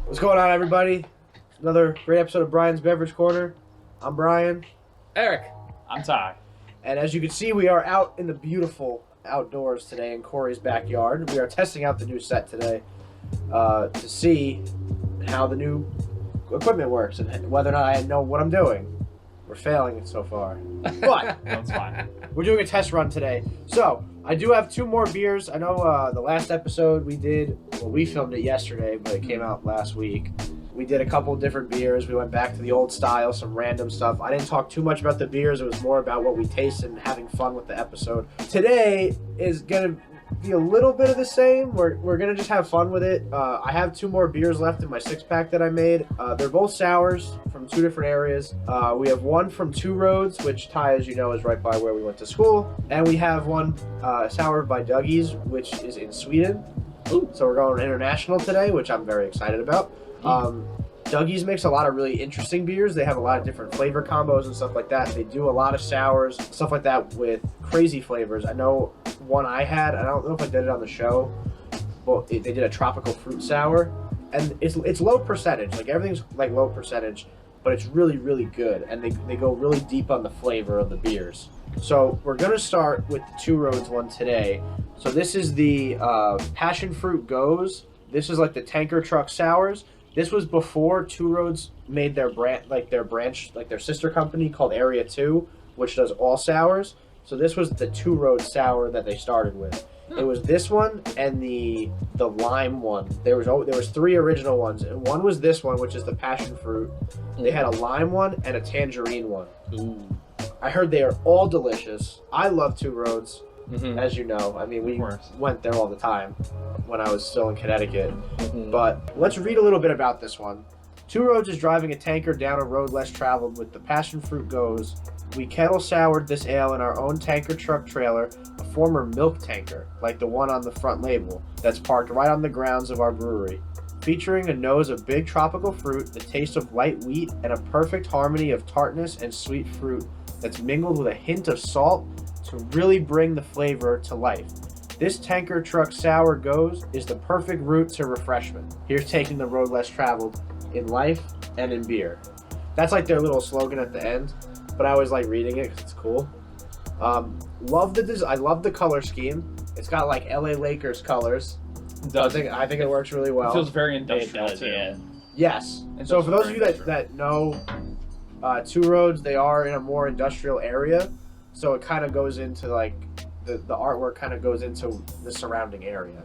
What's going on, everybody? Another great episode of Brian's Beverage Corner. I'm Brian. Eric. I'm Ty. And as you can see, we are out in the beautiful outdoors today in Corey's backyard. We are testing out the new set today to see how the new equipment works and whether or not I know what I'm doing. We're failing so far. But That's fine. we're doing a test run today. So, I do have two more beers. I know the last episode we filmed it yesterday, but it came out last week. We did a couple different beers. We went back to the old style, some random stuff. I didn't talk too much about the beers. It was more about what we tasted and having fun with the episode. Today is going to be a little bit of the same. We're going to just have fun with it. I have two more beers left in my six-pack that I made. They're both sours from two different areas. We have one from Two Roads, which Ty, as you know, is right by where we went to school. And we have one sour by Dougie's, which is in Sweden. Ooh. So we're going international today, which I'm very excited about. Dougie's makes a lot of really interesting beers. They have a lot of different flavor combos and stuff like that. They do a lot of sours, stuff like that with crazy flavors. I know one I had, I don't know if I did it on the show, but they did a tropical fruit sour, and it's low percentage. Like, everything's like low percentage, but it's really, really good, and they go really deep on the flavor of the beers. So we're gonna start with the Two Roads one today. So this is the Passion Fruit Goes. This is like the tanker truck sours. This was before Two Roads made their their sister company called Area 2, which does all sours. So this was the Two Roads sour that they started with. It was this one and the lime one. There was three original ones, and one was this one, which is the passion fruit. They had a lime one and a tangerine one. Ooh. I heard they are all delicious. I love Two Roads, as you know. I mean, we went there all the time when I was still in Connecticut. But let's read a little bit about this one. Two Roads is driving a tanker down a road less traveled with the passion fruit goes. We kettle soured this ale in our own tanker truck trailer, a former milk tanker, like the one on the front label, that's parked right on the grounds of our brewery. Featuring a nose of big tropical fruit, the taste of light wheat, and a perfect harmony of tartness and sweet fruit that's mingled with a hint of salt to really bring the flavor to life. This tanker truck sour goes is the perfect route to refreshment. Here's taking the road less traveled in life and in beer. That's like their little slogan at the end, but I always like reading it because it's cool. Love the design. I love the color scheme. It's got like LA Lakers colors. I think it works really well. It feels very industrial too. Yeah. Yes. So for those of you that know Two Roads, they are in a more industrial area, so it kind of goes into like the artwork kind of goes into the surrounding area.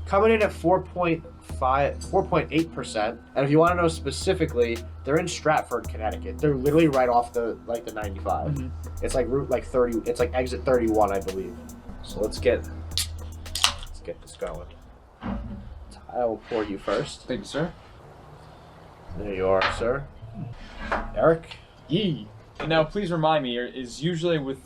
Coming in at 4.8%, and if you want to know specifically, they're in Stratford, Connecticut. They're literally right off the 95. It's like route 30. It's like exit 31, I believe. So let's get this going. I will pour you first. Thank you, sir. There you are, sir. Eric. Yee. Now, please remind me, is usually with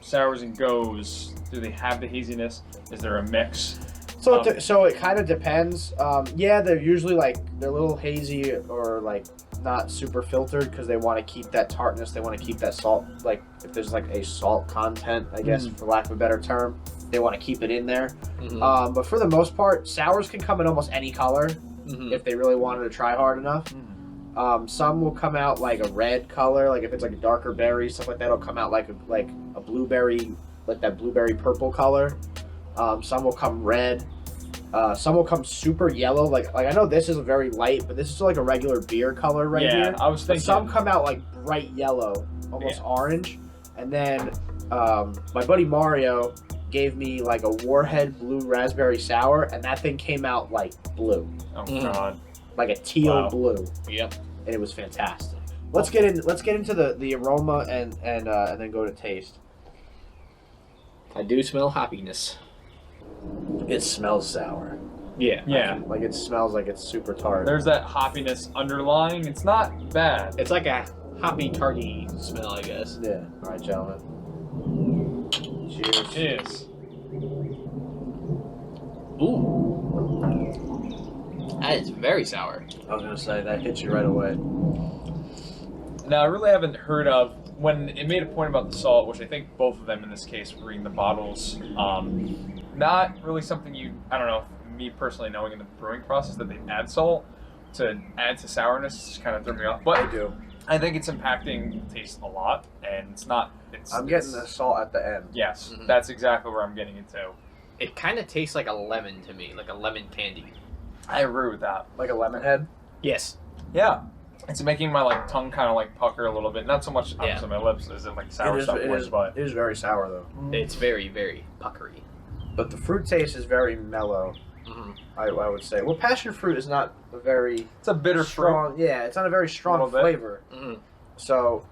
sours and goes, do they have the haziness? Is there a mix? So it kind of depends. Yeah, they're usually they're a little hazy or like not super filtered because they want to keep that tartness. They want to keep that salt. Like if there's like a salt content, I guess for lack of a better term, they want to keep it in there. But for the most part, sours can come in almost any color if they really wanted to try hard enough. Some will come out like a red color, like if it's like a darker berry, stuff like that will come out like a blueberry, like that blueberry purple color. Some will come red. Some will come super yellow. Like I know this is very light, but this is like a regular beer color here. Yeah, I was thinking. But some come out like bright yellow, almost orange. And then my buddy Mario gave me like a Warhead Blue Raspberry Sour, and that thing came out like blue. Oh God. Like a teal blue. Yep. And it was fantastic. Let's get into the aroma and then go to taste. I do smell happiness. It smells sour. Yeah. Yeah. Like it smells like it's super tart. There's that hoppiness underlying. It's not bad. It's like a hoppy, tarty smell, I guess. Yeah. All right, gentlemen. Cheers. Cheers. Ooh. That is very sour. I was gonna say that hits you right away. Now, I really haven't heard of when it made a point about the salt, which I think both of them in this case were reading the bottles. Not really something I don't know, me personally knowing in the brewing process that they add salt, to add to sourness just kind of threw me off. I But do. I think it's impacting the taste a lot, and it's not. I'm getting the salt at the end. Yes, Mhm. that's exactly where I'm getting it to. It kind of tastes like a lemon to me, like a lemon candy. I agree with that. Like a lemon head. Yes. Yeah, it's making my like tongue kind of like pucker a little bit. Not so much Yeah. on my lips as in like sour stuff it was, is, but it is very sour though. It's very, very puckery. But the fruit taste is very mellow. Mm-hmm. I would say. Well, passion fruit is not a very it's a bitter fruit. strong. Yeah, it's not a very strong Little bit. flavor. Mm-hmm. So,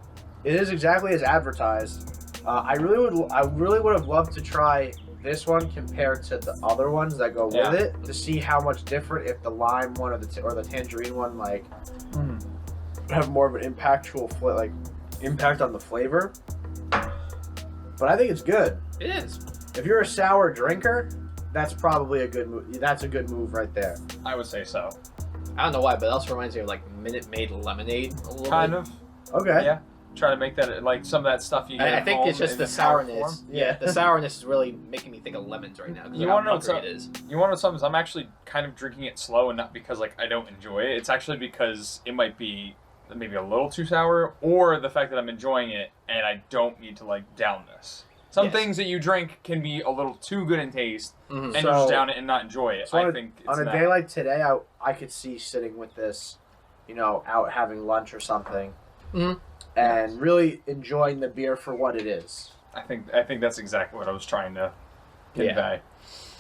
it is exactly as advertised. I really would have loved to try this one compared to the other ones that go Yeah. with it to see how much different if the lime one or the tangerine one like have more of an impact on the flavor. But I think it's good. It is. If you're a sour drinker, that's probably a good move. That's a good move right there. I would say so. I don't know why, but it also reminds me of like Minute Maid lemonade a little Kind bit. of. Okay. Yeah. Try to make that like some of that stuff you get. I at think home it's just in the powder sourness. form. Yeah, the sourness is really making me think of lemons right now. 'Cause You of how wanna know puckery what's it is. You want to know something? I'm actually kind of drinking it slow, and not because like I don't enjoy it. It's actually because it might be maybe a little too sour, or the fact that I'm enjoying it and I don't need to like down this. Some Yes. things that you drink can be a little too good in taste, Mhm. and you just So- down it and not enjoy it. So I think it's on a that. day like today, I could see sitting with this, out having lunch or something, Mhm. and really enjoying the beer for what it is. I think that's exactly what I was trying to Yeah. convey.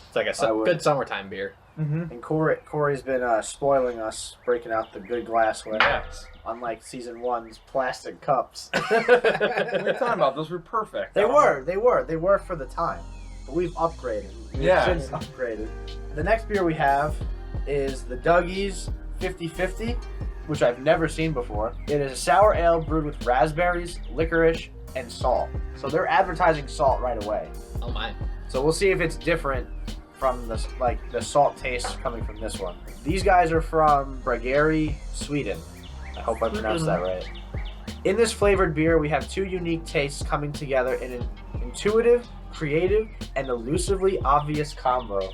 It's like I would- good summertime beer. Mm-hmm. And Corey's been spoiling us, breaking out the good glassware, Yes. unlike season 1's plastic cups. What are you talking about? Those were perfect. They were for the time, but we've upgraded. We've Yeah. since upgraded. The next beer we have is the Dougie's 50/50, which I've never seen before. It is a sour ale brewed with raspberries, licorice, and salt. So they're advertising salt right away. Oh my. So we'll see if it's different from the salt taste coming from this one. These guys are from Brageri, Sweden. I hope I pronounced that right. In this flavored beer, we have two unique tastes coming together in an intuitive, creative, and elusively obvious combo.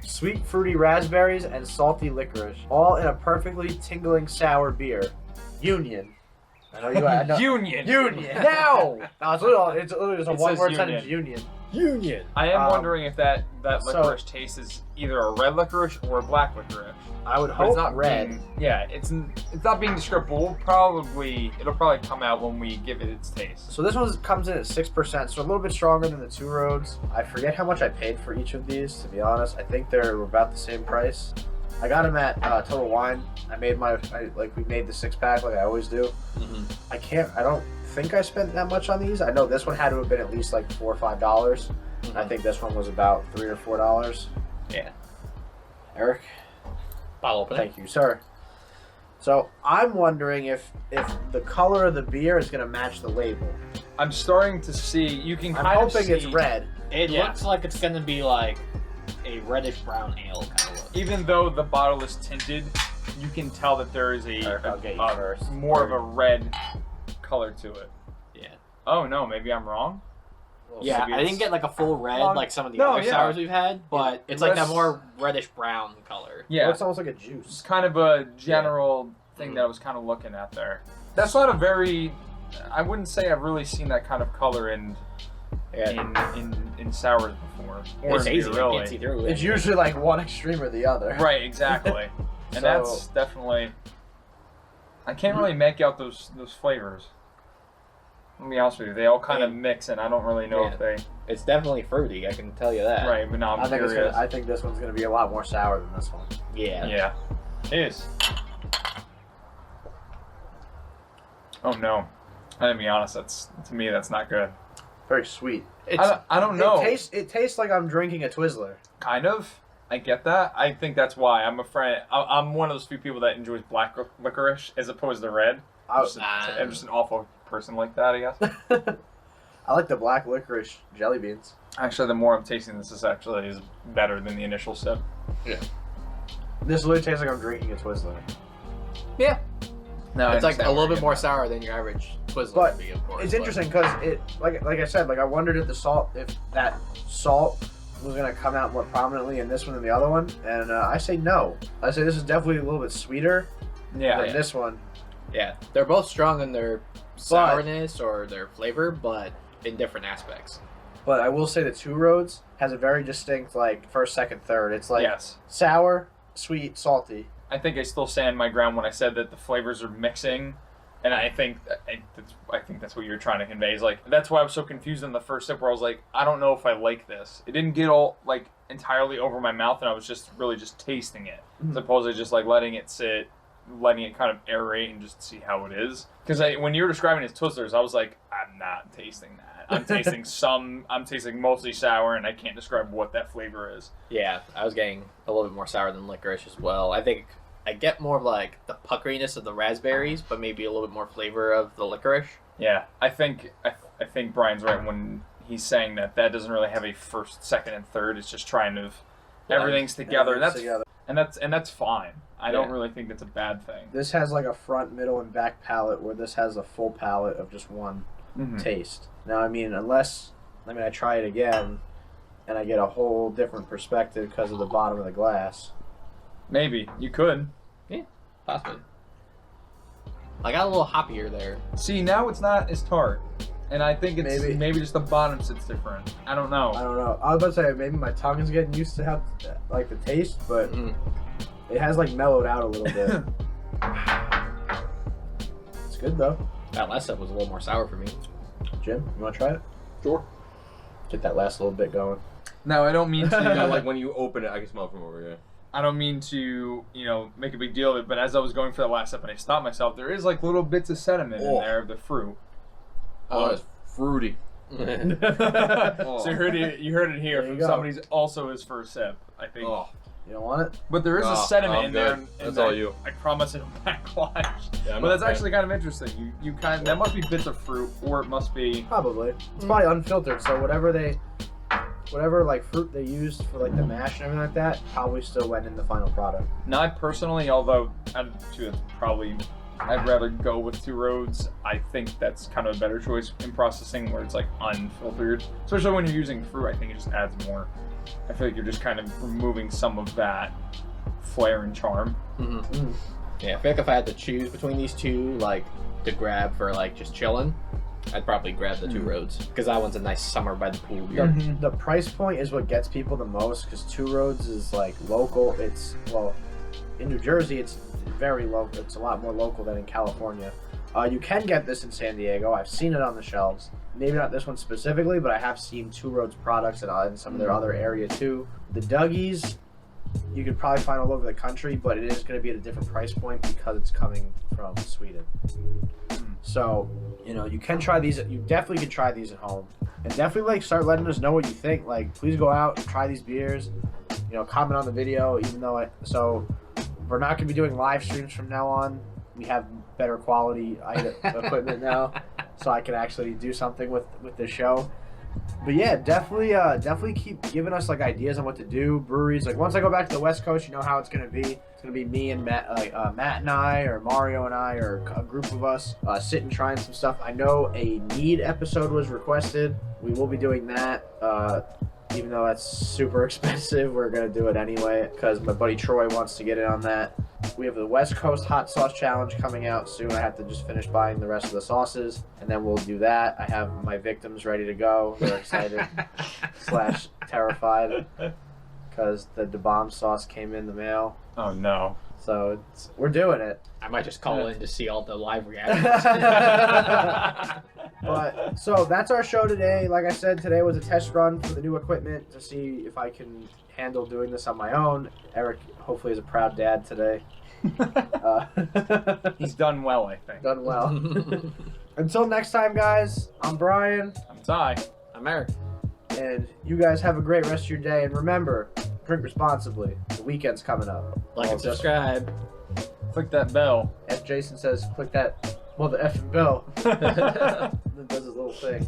Sweet fruity raspberries and salty licorice, all in a perfectly tingling sour beer. Union. I know you. I know. Union. Union. No, it's literally just a It one-word says sentence. Union. Union. I am Um, wondering if that so- licorice taste is either a red licorice or a black licorice. I would But hope it's not red. it's not being describable. It'll probably come out when we give it its taste. So this one comes in at 6%, so a little bit stronger than the Two Roads. I forget how much I paid for each of these, to be honest. I think they're about the same price. I got them at Total Wine. We made the 6-pack like I always do. Mm-hmm. I don't think I spent that much on these. I know this one had to have been at least like $4 or $5. I think this one was about $3 or $4. Yeah. Eric? Bottle opener. Thank you, sir. So I'm wondering if the color of the beer is going to match the label. I'm starting to see. You can I'm kind of hoping see, it's red. It Yeah. looks like it's gonna be like a reddish brown ale kind of look. even though the bottle is tinted, you can tell that there is Eric, I'll get you first. more of a red color to it. Yeah. Oh no, maybe I'm wrong. Yeah, maybe I it's- didn't get like a full red Well, like some of the no, other yeah. sours we've had, but it's like that Less- more reddish brown color. Yeah, Looks almost like a it's juice. kind of a general thing that I was kind of looking at there. That's not a very. I wouldn't say I've really seen that kind of color in sours before. Or It's in hazy. beer, You really. can't see through it. It's usually like one extreme or the other. Right, exactly. And So- that's definitely. I can't really make out those flavors. Let me be honest with you, they all kind of mix, and I don't really know if they. It's definitely fruity. I can tell you that. Right, but now I'm I curious. think this one's going to be a lot more sour than this one. Yeah. Yeah, it is. Oh no, I'm gonna be honest. To me, that's not good. Very sweet. It's I don't know. It tastes like I'm drinking a Twizzler. Kind of. I get that. I think that's why I'm I'm one of those few people that enjoys black licorice as opposed to red. I'm just an awful person like that, I guess. I like the black licorice jelly beans. Actually, the more I'm tasting this, is better than the initial sip. This literally tastes like I'm drinking a Twizzler. yeah. No, It's like a little bit more sour than your average Twizzler But would be, of course. It's interesting because it, like I said, like I wondered if that salt was going to come out more prominently in this one than the other one, and I say no. I say this is definitely a little bit sweeter than this one. Yeah, they're both strong in their sourness or their flavor, but in different aspects. But I will say the Two Roads has a very distinct, like, first, second, third. It's like sour, sweet, salty. I think I still stand my ground when I said that the flavors are mixing, and I think that's what you're trying to convey. Is like that's why I was so confused in the first sip, where I was like, I don't know if I like this. It didn't get all like entirely over my mouth, and I was just really just tasting it, as opposed to just like letting it sit, letting it kind of aerate and just see how it is. Because when you were describing it as Twizzlers, I was like, I'm not tasting that. I'm tasting I'm tasting mostly sour, and I can't describe what that flavor is. Yeah, I was getting a little bit more sour than licorice as well. I think I get more of like the puckeriness of the raspberries, but maybe a little bit more flavor of the licorice. Yeah, I think Brian's right when he's saying that doesn't really have a first, second, and third. It's just trying to everything's together, and that's fine. I don't really think that's a bad thing. This has like a front, middle, and back palate, where this has a full palate of just one taste. Now, I mean, I try it again, and I get a whole different perspective because of the bottom of the glass. Maybe you could. Yeah, possibly. I got a little hoppier there. See, now it's not as tart, and I think it's maybe just the bottom sits different. I don't know. I was about to say maybe my tongue is getting used to how like the taste, but it has like mellowed out a little bit. It's good though. That last sip was a little more sour for me. Jim, you want to try it? Sure. Get that last little bit going. No, I don't mean to. Like when you open it, I can smell it from over here. I don't mean to, make a big deal of it, but as I was going for the last sip and I stopped myself, there is like little bits of sediment in there of the fruit. Oh, it's fruity. So you heard it here from somebody who's also his first sip, I think. Oh. You don't want it? But there is a sediment in there. That's all you. I promise it'll backwash. Yeah, but that's actually kind of interesting. You kind of, that must be bits of fruit, or it must be probably. It's probably unfiltered, so whatever like fruit they used for like the mash and everything like that probably still went in the final product. Now, I personally, although I'd rather go with Two Roads. I think that's kind of a better choice in processing, where it's like unfiltered, especially when you're using fruit. I think it just adds more. I feel like you're just kind of removing some of that flair and charm. Yeah, I feel like if I had to choose between these two, like to grab for like just chilling, I'd probably grab the Two Roads, because that one's a nice summer by the pool beer. The price point is what gets people the most, because Two Roads is like local. It's in New Jersey, it's very local. It's a lot more local than in California. You can get this in San Diego. I've seen it on the shelves. Maybe not this one specifically, but I have seen Two Roads products in some of their other area too. The Dougies, you could probably find all over the country, but it is going to be at a different price point because it's coming from Sweden. So, you can try these. You definitely can try these at home, and definitely start letting us know what you think. Please go out and try these beers. Comment on the video. Even though we're not going to be doing live streams from now on. We have better quality equipment now, so I can actually do something with the show. But yeah, definitely keep giving us ideas on what to do. Breweries, once I go back to the West Coast, you know how it's gonna be. It's gonna be me and Matt, Matt and I, or Mario and I, or a group of us sitting trying some stuff. I know a mead episode was requested. We will be doing that. Even though that's super expensive, we're gonna do it anyway because my buddy Troy wants to get in on that. We have the West Coast Hot Sauce Challenge coming out soon. I have to just finish buying the rest of the sauces, and then we'll do that. I have my victims ready to go. They're excited / terrified because the bomb sauce came in the mail. Oh no! So we're doing it. I might just call in to see all the live reactions. But so that's our show today. Like I said, today was a test run for the new equipment to see if I can handle doing this on my own. Eric hopefully is a proud dad today. He's done well, I think. Done well. Until next time, guys, I'm Brian. I'm Ty. I'm Eric. And you guys have a great rest of your day. And remember, drink responsibly. The weekend's coming up. Like and subscribe. Click that bell. As Jason says, click that, the effing bell. That does his little thing.